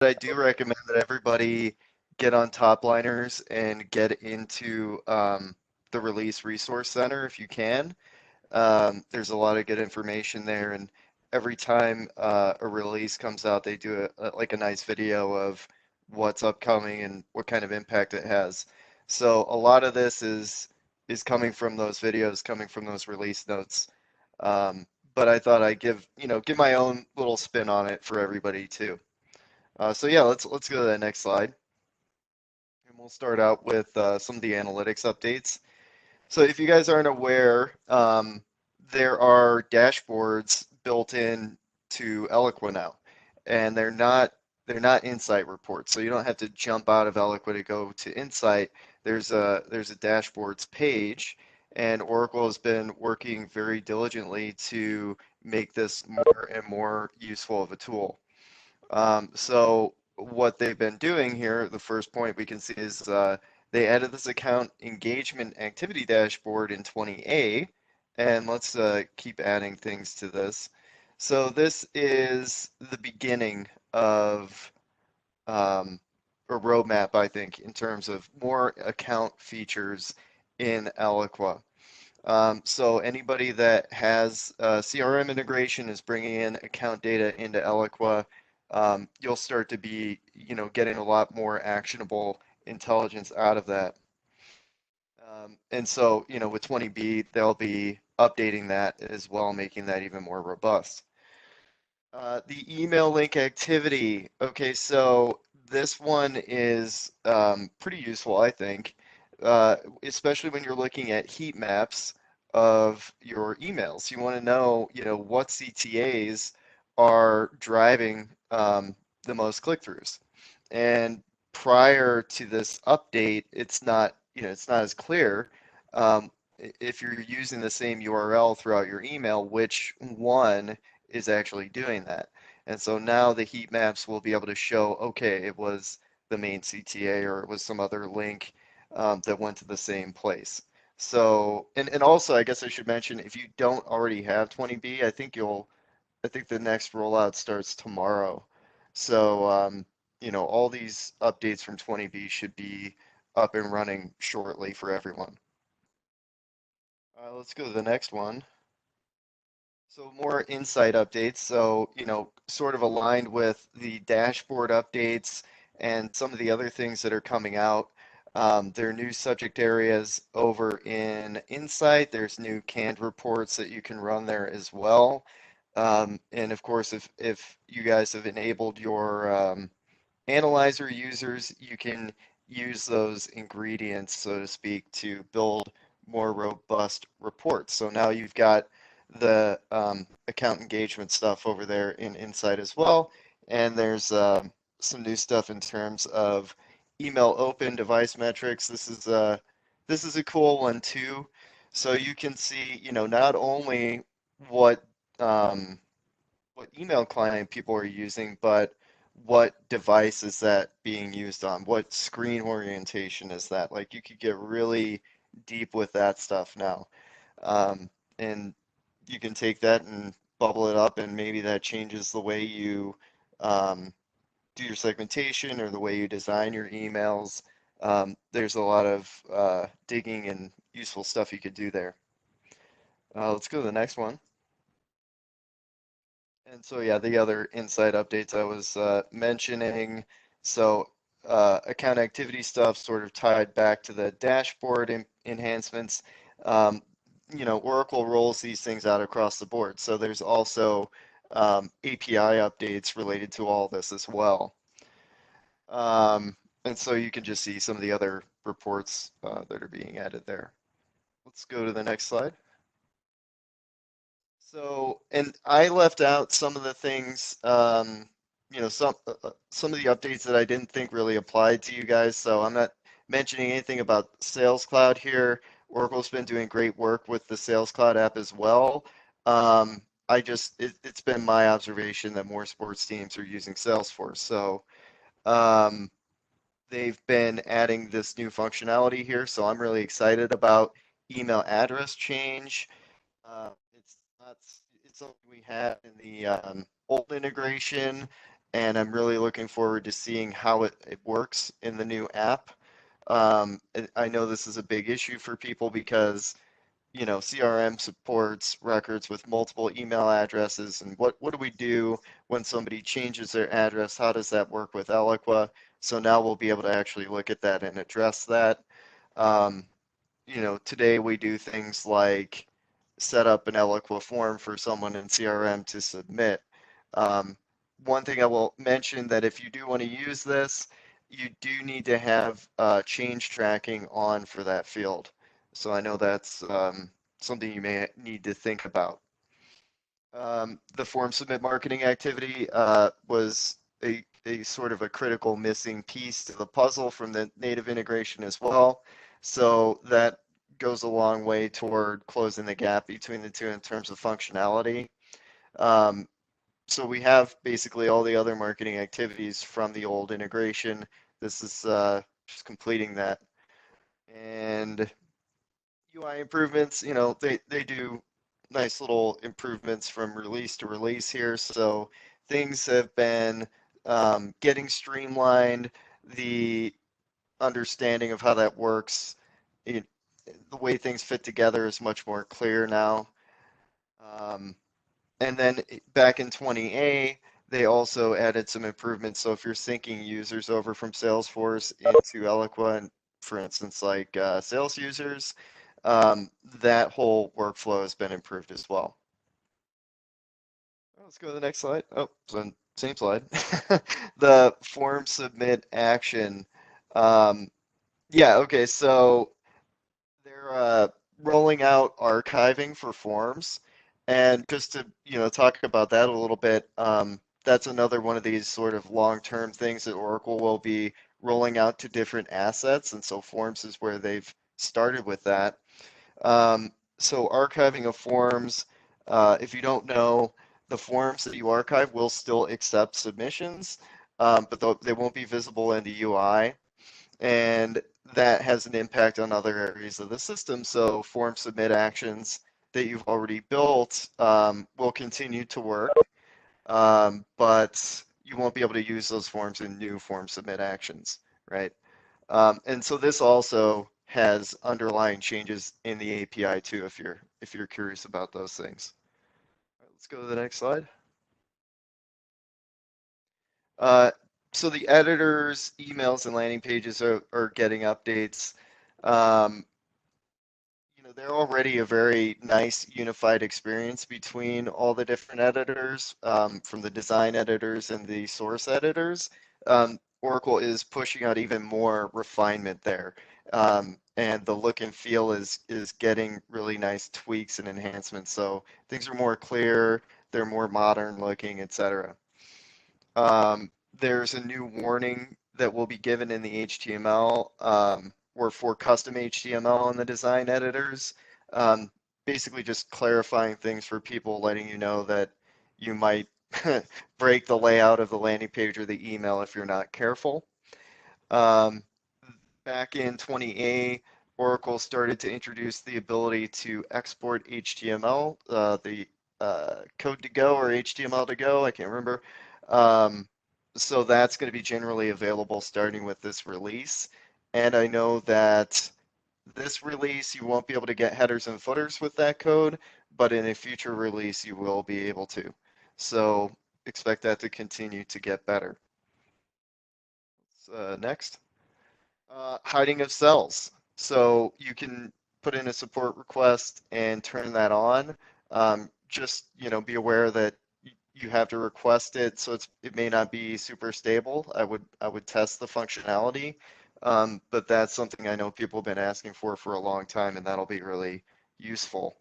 I do recommend that everybody get on Topliners and get into the Release Resource Center if you can. There's a lot of good information there, and every time a release comes out, they do like a nice video of what's upcoming and what kind of impact it has. So a lot of this is coming from those videos, coming from those release notes. But I thought I'd give my own little spin on it for everybody too. So yeah, let's go to that next slide, and we'll start out with some of the analytics updates. So if you guys aren't aware, there are dashboards built in to Eloqua now, and they're not insight reports. So you don't have to jump out of Eloqua to go to insight. There's a dashboards page, and Oracle has been working very diligently to make this more and more useful of a tool. So what they've been doing here, the first point we can see is they added this account engagement activity dashboard in 20A, and let's keep adding things to this. So this is the beginning of a roadmap, I think, in terms of more account features in Eloqua. So anybody that has CRM integration is bringing in account data into Eloqua. You'll start to be, getting a lot more actionable intelligence out of that. And so, with 20B, they'll be updating that as well, making that even more robust. The email link activity. Okay, so this one is pretty useful, I think, especially when you're looking at heat maps of your emails. You want to know, what CTAs are driving the most click-throughs. And prior to this update, it's not as clear. If you're using the same URL throughout your email, which one is actually doing that. And so now the heat maps will be able to show, okay, it was the main CTA or it was some other link that went to the same place. So, and also, I guess I should mention, if you don't already have 20B, I think the next rollout starts tomorrow. So, all these updates from 20B should be up and running shortly for everyone. Let's go to the next one. So more insight updates. So, sort of aligned with the dashboard updates and some of the other things that are coming out. There are new subject areas over in Insight. There's new canned reports that you can run there as well. And of course, if you guys have enabled your analyzer users, you can use those ingredients, so to speak, to build more robust reports. So now you've got the account engagement stuff over there in Insight as well. And there's some new stuff in terms of email open device metrics. This is a cool one too. So you can see, not only what um, what email client people are using, but what device is that being used on? What screen orientation is that? Like you could get really deep with that stuff now. And you can take that and bubble it up, and maybe that changes the way you um, do your segmentation or the way you design your emails. There's a lot of digging and useful stuff you could do there. Let's go to the next one. And so, yeah, the other insight updates I was mentioning. So, account activity stuff sort of tied back to the dashboard enhancements. Um, Oracle rolls these things out across the board. So there's also API updates related to all this as well. And so you can just see some of the other reports that are being added there. Let's go to the next slide. So, and I left out some of the things, some of the updates that I didn't think really applied to you guys. So I'm not mentioning anything about Sales Cloud here. Oracle's been doing great work with the Sales Cloud app as well. It's been my observation that more sports teams are using Salesforce. So, um, they've been adding this new functionality here. So I'm really excited about email address change. It's not, it's something we had in the old integration, and I'm really looking forward to seeing how it works in the new app. I know this is a big issue for people because CRM supports records with multiple email addresses. And what do we do when somebody changes their address? How does that work with Eloqua? So now we'll be able to actually look at that and address that. Um, Today we do things like set up an Eloqua form for someone in CRM to submit. Um, One thing I will mention that if you do want to use this, you do need to have change tracking on for that field. So I know that's something you may need to think about. The form submit marketing activity was a sort of a critical missing piece to the puzzle from the native integration as well. So that goes a long way toward closing the gap between the two in terms of functionality. Um, so we have basically all the other marketing activities from the old integration. This is just completing that. And UI improvements, they do nice little improvements from release to release here. So things have been getting streamlined. The understanding of how that works, it, the way things fit together is much more clear now. Um, and then back in 20A, they also added some improvements. So if you're syncing users over from Salesforce into Eloqua, and for instance, like sales users, that whole workflow has been improved as well. Let's go to the next slide. Oh, same slide. The form submit action. Um, yeah, okay, so they're rolling out archiving for forms. And just to, talk about that a little bit, that's another one of these sort of long-term things that Oracle will be rolling out to different assets. And so forms is where they've started with that. So archiving of forms, if you don't know, the forms that you archive will still accept submissions, but they won't be visible in the UI. And that has an impact on other areas of the system. So form submit actions that you've already built will continue to work, but you won't be able to use those forms in new form submit actions, right? And so this also has underlying changes in the API too, if you're curious about those things. All right, let's go to the next slide. Uh, so the editors, emails, and landing pages are getting updates. Um, they're already a very nice unified experience between all the different editors, from the design editors and the source editors. Oracle is pushing out even more refinement there. And the look and feel is getting really nice tweaks and enhancements. So things are more clear, they're more modern looking, etc. There's a new warning that will be given in the HTML, or for custom HTML in the design editors. Um, Basically just clarifying things for people, letting you know that you might break the layout of the landing page or the email if you're not careful. Um, Back in 20A, Oracle started to introduce the ability to export HTML, the code to go or HTML to go, I can't remember. Um, so that's going to be generally available starting with this release. And I know that this release, you won't be able to get headers and footers with that code, but in a future release, you will be able to. So expect that to continue to get better. Next. Hiding of cells. So you can put in a support request and turn that on. Just, be aware that you have to request it, so it may not be super stable. I would test the functionality, but that's something I know people have been asking for a long time, and that'll be really useful.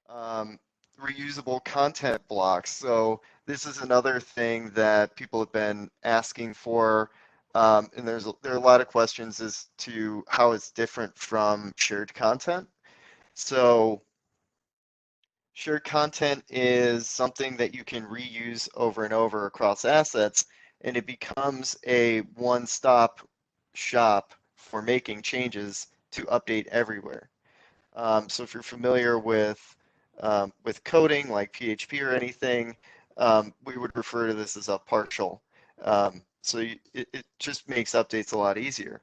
Um, Reusable content blocks. So this is another thing that people have been asking for, and there are a lot of questions as to how it's different from shared content. So shared content is something that you can reuse over and over across assets, and it becomes a one-stop shop for making changes to update everywhere. So if you're familiar with coding like PHP or anything, we would refer to this as a partial. It just makes updates a lot easier.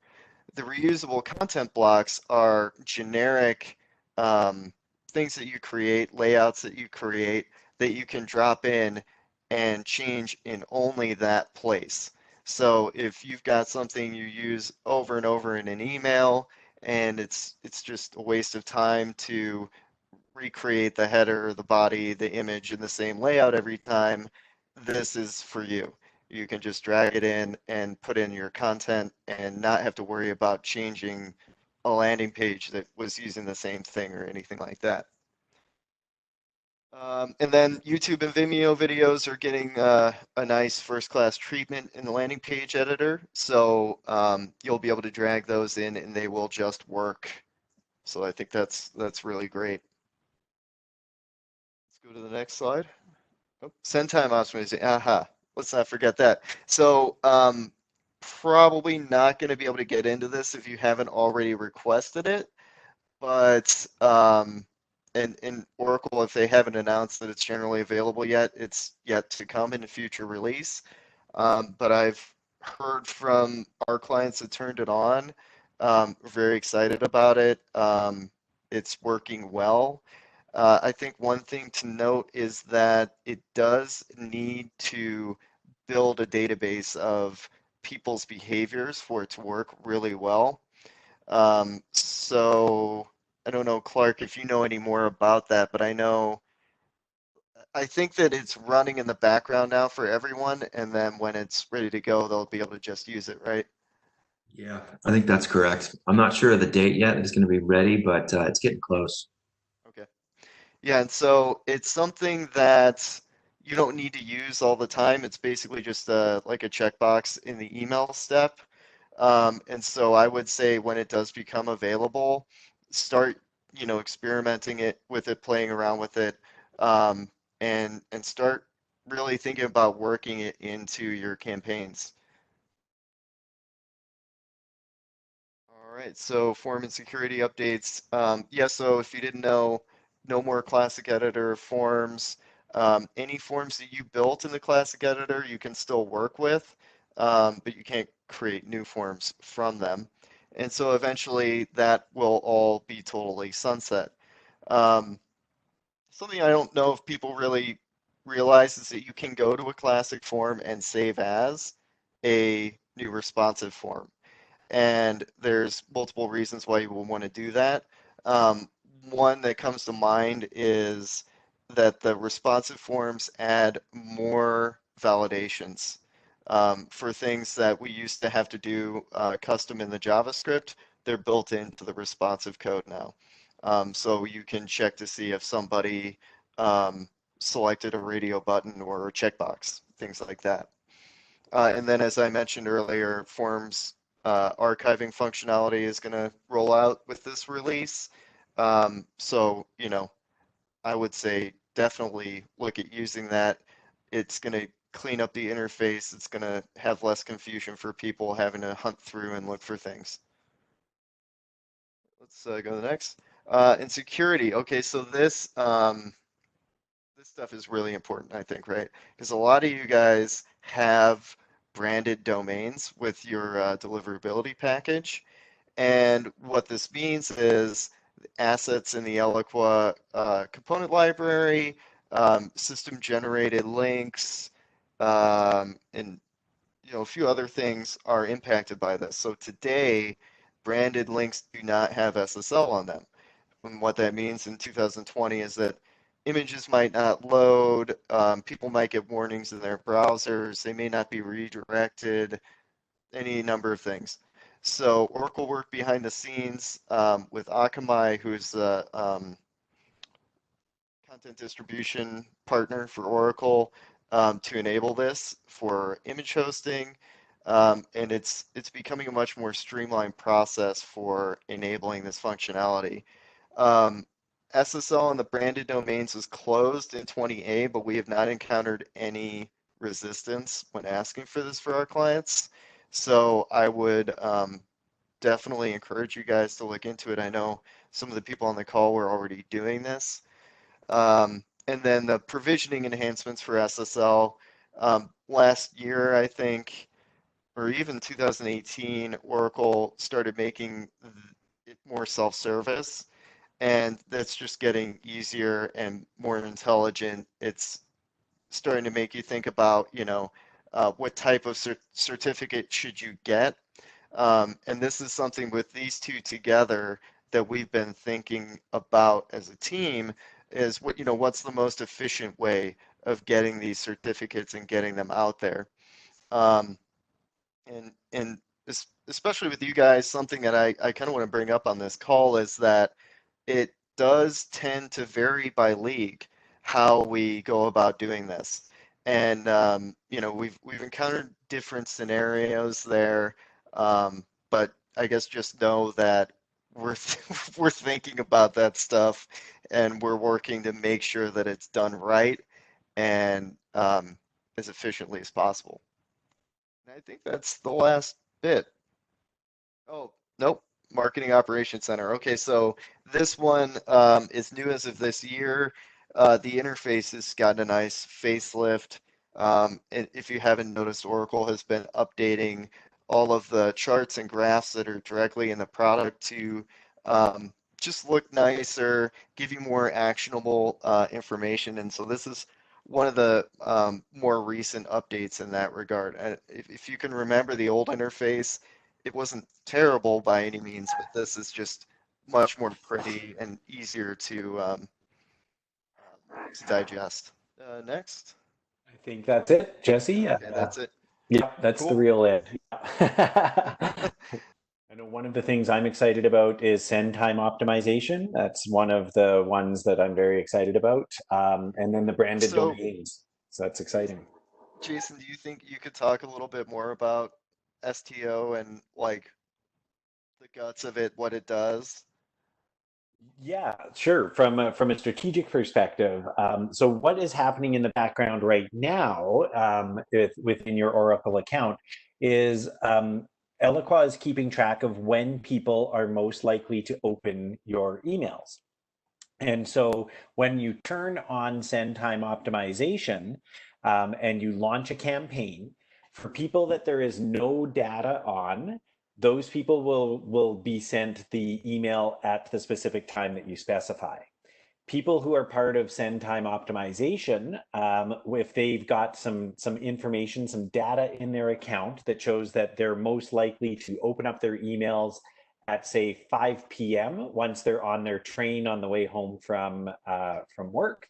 The reusable content blocks are generic um, things that you create, layouts that you create that you can drop in and change in only that place. So if you've got something you use over and over in an email and it's just a waste of time to recreate the header, the body, the image in the same layout every time, this is for you. You can just drag it in and put in your content and not have to worry about changing a landing page that was using the same thing or anything like that. And then YouTube and Vimeo videos are getting a nice first-class treatment in the landing page editor. So you'll be able to drag those in and they will just work. So I think that's really great. Let's go to the next slide. Oh, send time optimization. Aha. Let's not forget that. So probably not going to be able to get into this if you haven't already requested it. But in Oracle, if they haven't announced that it's generally available yet, it's yet to come in a future release. But I've heard from our clients that turned it on, very excited about it. It's working well. I think one thing to note is that it does need to build a database of people's behaviors for it to work really well. So I don't know, Clark, if you know any more about that, but I think that it's running in the background now for everyone, and then when it's ready to go, they'll be able to just use it, right? Yeah, I think that's correct. I'm not sure of the date yet. It's going to be ready, but it's getting close. Okay. Yeah, and so it's something that you don't need to use all the time. It's basically just like a checkbox in the email step. And so I would say when it does become available, start, experimenting with it, playing around with it, um, and start really thinking about working it into your campaigns. All right, so form and security updates. Yeah, so if you didn't know, no more classic editor forms. Any forms that you built in the classic editor, you can still work with, but you can't create new forms from them. And so eventually that will all be totally sunset. Um, Something I don't know if people really realize is that you can go to a classic form and save as a new responsive form. And there's multiple reasons why you will want to do that. Um, One that comes to mind is that the responsive forms add more validations for things that we used to have to do custom in the JavaScript. They're built into the responsive code now. So you can check to see if somebody um, selected a radio button or a checkbox, things like that. And then, as I mentioned earlier, Forms archiving functionality is going to roll out with this release. So, I would say definitely look at using that. It's going to clean up the interface. It's going to have less confusion for people having to hunt through and look for things. Let's go to the next. And security. Okay, so this stuff is really important, I think, right? Because a lot of you guys have branded domains with your deliverability package. And what this means is assets in the Eloqua component library, system generated links, and a few other things are impacted by this. So today, branded links do not have SSL on them. And what that means in 2020 is that images might not load, people might get warnings in their browsers, they may not be redirected, any number of things. So Oracle worked behind the scenes with Akamai, who's the content distribution partner for Oracle, to enable this for image hosting. And it's becoming a much more streamlined process for enabling this functionality. Um, SSL on the branded domains was closed in 20A, but we have not encountered any resistance when asking for this for our clients. So I would definitely encourage you guys to look into it. I know some of the people on the call were already doing this. And then the provisioning enhancements for SSL. Last year, I think, or even 2018, Oracle started making it more self-service, and that's just getting easier and more intelligent. It's starting to make you think about, what type of certificate should you get. And this is something with these two together that we've been thinking about as a team is what's the most efficient way of getting these certificates and getting them out there. Um, and especially with you guys, something that I kind of want to bring up on this call is that it does tend to vary by league how we go about doing this. And we've encountered different scenarios there, but I guess just know that we're we're thinking about that stuff, and we're working to make sure that it's done right and as efficiently as possible. And I think that's the last bit. Oh, nope. Marketing Operations Center. Okay, so this one is new as of this year. The interface has gotten a nice facelift. And if you haven't noticed, Oracle has been updating all of the charts and graphs that are directly in the product to just look nicer, give you more actionable information. And so this is one of the more recent updates in that regard. If you can remember the old interface, it wasn't terrible by any means, but this is just much more pretty and easier to digest. Next. I think that's it, Jesse. Okay, that's it. Yeah, that's the Cool. real it. Yeah. I know one of the things I'm excited about is send time optimization. That's one of the ones that I'm very excited about. And then the branded So, domains. So that's exciting. Jason, do you think you could talk a little bit more about STO and like the guts of it, what it does? Yeah, sure. From a strategic perspective, so what is happening in the background right now within your Oracle account is Eloqua is keeping track of when people are most likely to open your emails. And so when you turn on send time optimization and you launch a campaign, for people that there is no data on, those people will be sent the email at the specific time that you specify. People who are part of send time optimization, if they've got some information, some data in their account that shows that they're most likely to open up their emails at say 5 p.m. once they're on their train on the way home from work,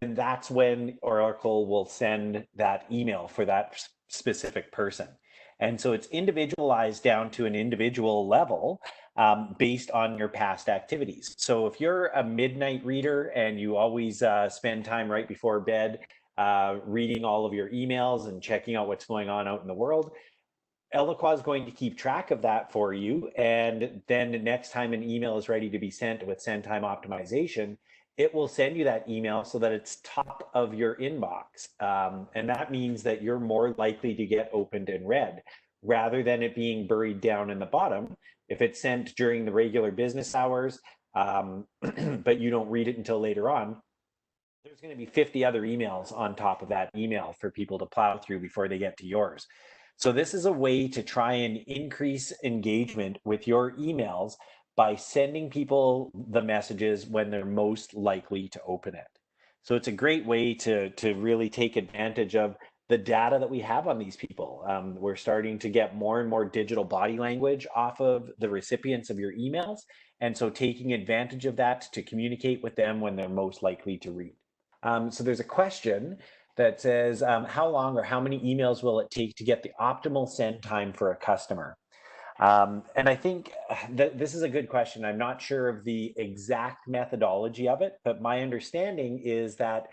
then that's when Oracle will send that email for that specific person. And so it's individualized down to an individual level based on your past activities. So if you're a midnight reader and you always spend time right before bed reading all of your emails and checking out what's going on out in the world, Eloqua is going to keep track of that for you. And then the next time an email is ready to be sent with send time optimization, it will send you that email so that it's top of your inbox. And that means that you're more likely to get opened and read rather than it being buried down in the bottom. If it's sent during the regular business hours, but you don't read it until later on, there's going to be 50 other emails on top of that email for people to plow through before they get to yours. So this is a way to try and increase engagement with your emails by sending people the messages when they're most likely to open it. So it's a great way to really take advantage of the data that we have on these people. We're starting to get more and more digital body language off of the recipients of your emails. And so taking advantage of that to communicate with them when they're most likely to read. So there's a question that says, how long or how many emails will it take to get the optimal send time for a customer? And I think that this is a good question. I'm not sure of the exact methodology of it, but my understanding is that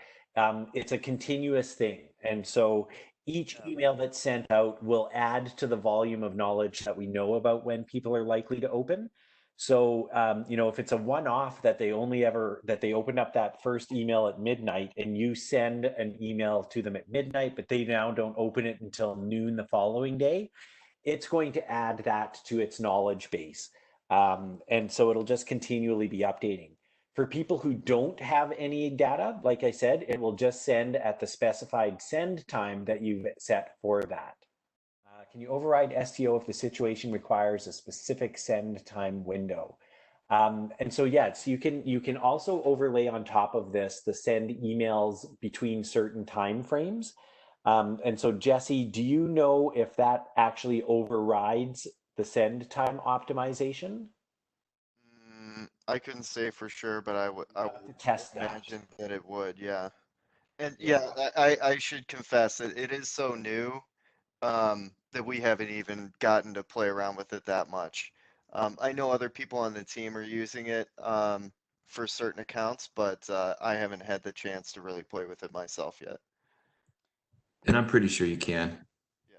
it's a continuous thing. And so each Yeah. email that's sent out will add to the volume of knowledge that we know about when people are likely to open. So, if it's a one-off that they opened up that first email at midnight and you send an email to them at midnight, but they now don't open it until noon the following day, it's going to add that to its knowledge base. And so it'll just continually be updating. For people who don't have any data, like I said, it will just send at the specified send time that you've set for that. Can you override STO if the situation requires a specific send time window? And so yes, you can also overlay on top of this the send emails between certain time frames. And so Jesse, do you know if that actually overrides the send time optimization? I couldn't say for sure, but I You would have to test that. imagine that it would, yeah. And yeah, Yeah. I should confess that it is so new that we haven't even gotten to play around with it that much. I know other people on the team are using it for certain accounts, but I haven't had the chance to really play with it myself yet. And I'm pretty sure you can. Yeah.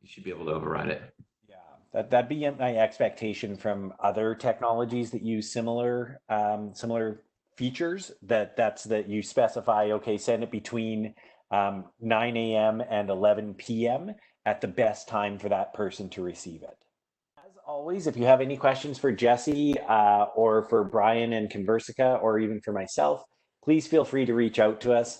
You should be able to override it. Yeah, that'd be my expectation from other technologies that use similar features. That you specify, okay, send it between 9 a.m. and 11 p.m. at the best time for that person to receive it. As always, if you have any questions for Jesse or for Brian and Conversica, or even for myself, please feel free to reach out to us.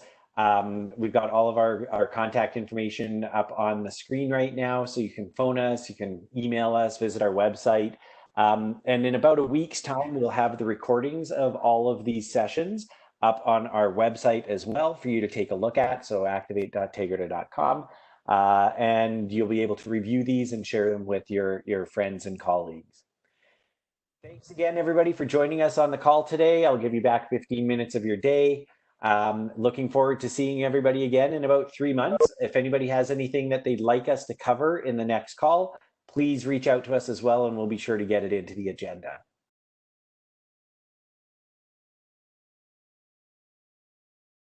We've got all of our contact information up on the screen right now, so you can phone us, you can email us, visit our website. And in about a week's time, we'll have the recordings of all of these sessions up on our website as well for you to take a look at, so activate.tegrita.com. And you'll be able to review these and share them with your friends and colleagues. Thanks again, everybody, for joining us on the call today. I'll give you back 15 minutes of your day. Looking forward to seeing everybody again in about 3 months. If anybody has anything that they'd like us to cover in the next call, please reach out to us as well, and we'll be sure to get it into the agenda.